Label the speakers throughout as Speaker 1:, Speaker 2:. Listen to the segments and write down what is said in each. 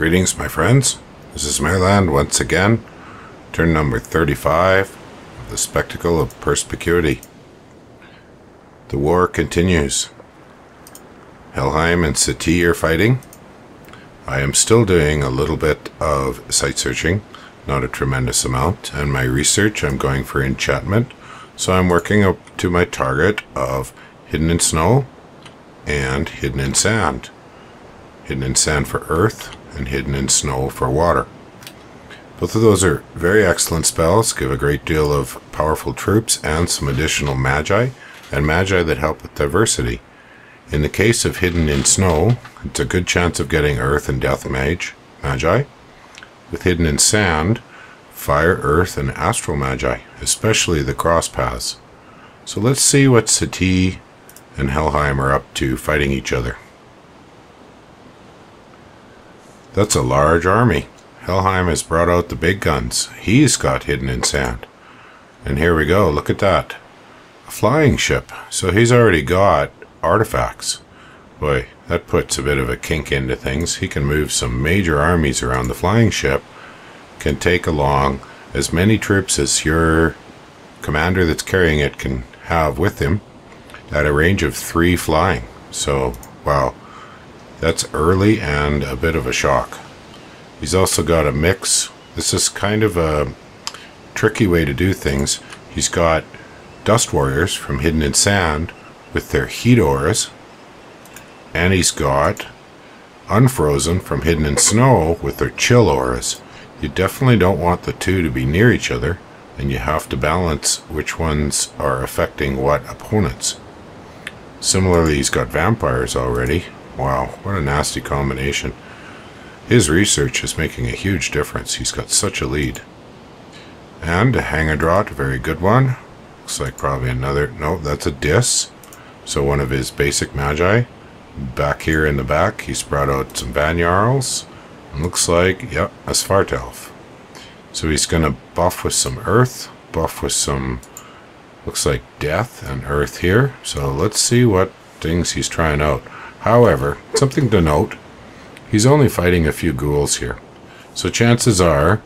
Speaker 1: Greetings, my friends. This is Maerlande once again, turn number 35 of the Spectacle of Perspicuity. The war continues. Helheim and Seti are fighting. I am still doing a little bit of site searching, not a tremendous amount, and my research I'm going for enchantment, so I'm working up to my target of hidden in snow and hidden in sand. Hidden in sand for earth and hidden in snow for water. Both of those are very excellent spells, give a great deal of powerful troops and some additional magi, and magi that help with diversity. In the case of hidden in snow, it's a good chance of getting earth and death magi. With hidden in sand, fire, earth, and astral magi, especially the cross paths. So let's see what Seti and Helheim are up to fighting each other. That's a large army. Helheim has brought out the big guns. He's got hidden in sand. And here we go, look at that. A flying ship. So he's already got artifacts. Boy, that puts a bit of a kink into things. He can move some major armies around. The flying ship can take along as many troops as your commander that's carrying it can have with him at a range of 3 flying. So, wow. That's early and a bit of a shock. He's also got a mix. This is kind of a tricky way to do things. He's got Dust Warriors from Hidden in Sand with their heat auras. And he's got Unfrozen from Hidden in Snow with their chill auras. You definitely don't want the two to be near each other, and you have to balance which ones are affecting what opponents. Similarly, he's got Vampires already. Wow, what a nasty combination. His research is making a huge difference. He's got such a lead. And a Hangedrot, a very good one. Looks like probably another, no, that's a Dis. So one of his basic magi. Back here in the back, he's brought out some Vanjarls. And looks like, yep, a Svartalf. So he's going to buff with some earth, buff with some, looks like death and earth here. So let's see what things he's trying out. However, something to note, he's only fighting a few ghouls here. So chances are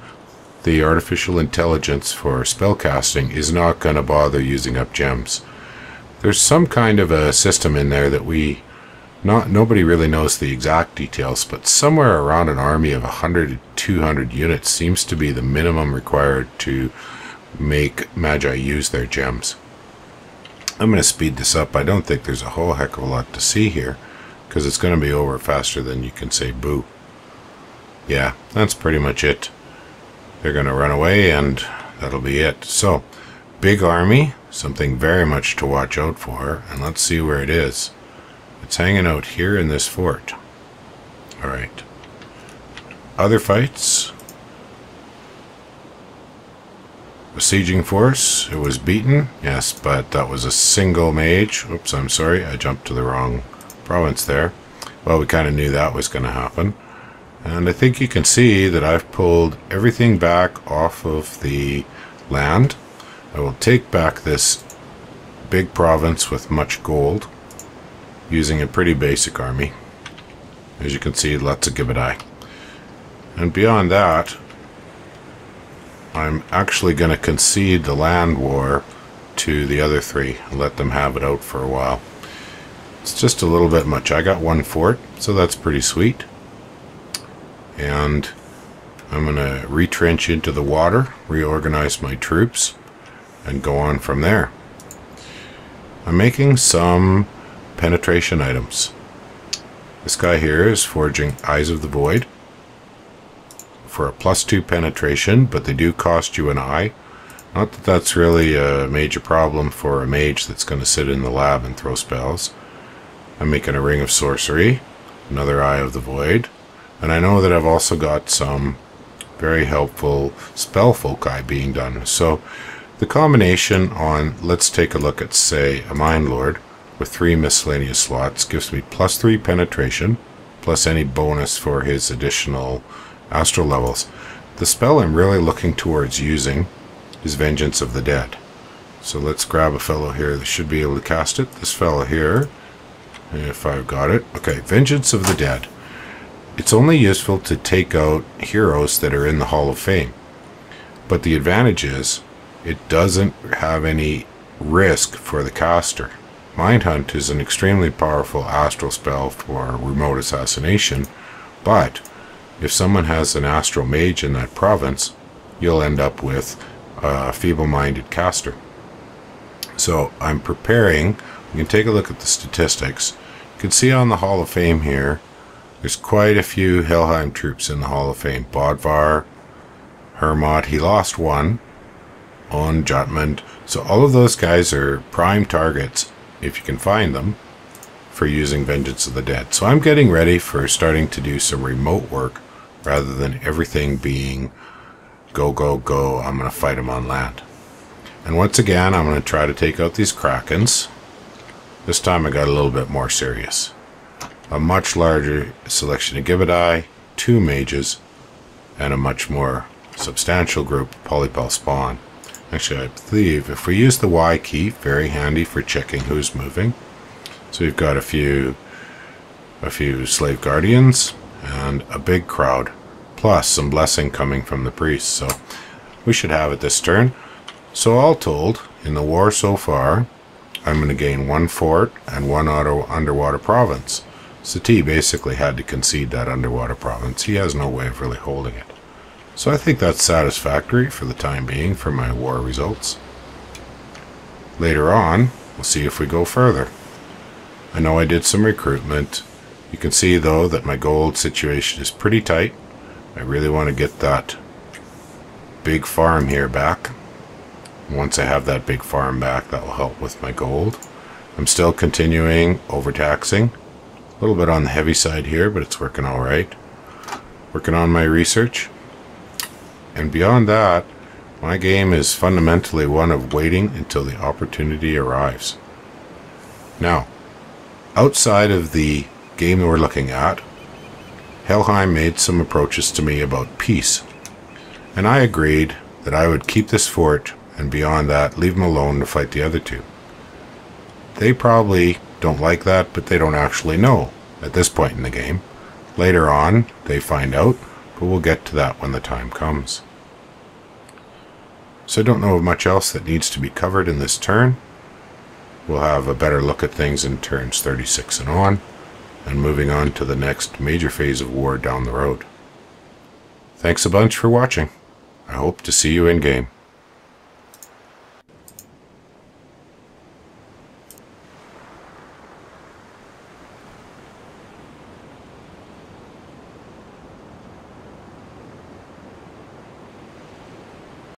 Speaker 1: the artificial intelligence for spellcasting is not going to bother using up gems. There's some kind of a system in there that nobody really knows the exact details, but somewhere around an army of 100 to 200 units seems to be the minimum required to make magi use their gems. I'm going to speed this up. I don't think there's a whole heck of a lot to see here, because it's going to be over faster than you can say boo. Yeah, that's pretty much it. They're going to run away and that'll be it. So, big army, something very much to watch out for, and let's see where it is. It's hanging out here in this fort. Alright. Other fights. Besieging force, it was beaten, yes, but that was a single mage. Oops, I'm sorry, I jumped to the wrong province there. Well, we kind of knew that was going to happen. And I think you can see that I've pulled everything back off of the land. I will take back this big province with much gold using a pretty basic army. As you can see, lots of Gibadai. And beyond that, I'm actually going to concede the land war to the other 3 and let them have it out for a while. It's just a little bit much. I got 1 fort, so that's pretty sweet. And I'm going to retrench into the water, reorganize my troops, and go on from there. I'm making some penetration items. This guy here is forging Eyes of the Void for a +2 penetration, but they do cost you an eye. Not that that's really a major problem for a mage that's going to sit in the lab and throw spells. I'm making a Ring of Sorcery, another Eye of the Void, and I know that I've also got some very helpful spell foci being done. So the combination on, let's take a look at, say, a Mind Lord with 3 miscellaneous slots gives me +3 penetration, plus any bonus for his additional astral levels. The spell I'm really looking towards using is Vengeance of the Dead. So let's grab a fellow here that should be able to cast it. This fellow here, if I've got it. Okay, Vengeance of the Dead. it's only useful to take out heroes that are in the Hall of Fame. But the advantage is it doesn't have any risk for the caster. Mindhunt is an extremely powerful astral spell for remote assassination, but if someone has an astral mage in that province, you'll end up with a feeble-minded caster. So I'm preparing. You can take a look at the statistics. You can see on the Hall of Fame here, there's quite a few Helheim troops in the Hall of Fame. Bodvar, Hermod, he lost one on Jutmund. So all of those guys are prime targets, if you can find them, for using Vengeance of the Dead. So I'm getting ready for starting to do some remote work rather than everything being go, go, go, I'm going to fight them on land. And once again, I'm going to try to take out these Krakens. This time I got a little bit more serious. A much larger selection of Gibidai, 2 mages, and a much more substantial group of Polypel spawn. Actually, I believe if we use the Y key, very handy for checking who's moving. So we've got a few slave guardians and a big crowd, plus some blessing coming from the priests. So we should have it this turn. So all told, in the war so far, I'm going to gain 1 fort and 1 underwater province. Sati basically had to concede that underwater province. He has no way of really holding it. So I think that's satisfactory for the time being for my war results. Later on, we'll see if we go further. I know I did some recruitment. You can see though that my gold situation is pretty tight. I really want to get that big farm here back. Once I have that big farm back, that will help with my gold. I'm still continuing overtaxing. A little bit on the heavy side here, but it's working all right. Working on my research. And beyond that, my game is fundamentally one of waiting until the opportunity arrives. Now, outside of the game that we're looking at, Helheim made some approaches to me about peace. And I agreed that I would keep this fort, and beyond that, leave them alone to fight the other 2. They probably don't like that, but they don't actually know at this point in the game. Later on, they find out, but we'll get to that when the time comes. So I don't know of much else that needs to be covered in this turn. We'll have a better look at things in turns 36 and on, and moving on to the next major phase of war down the road. Thanks a bunch for watching. I hope to see you in game.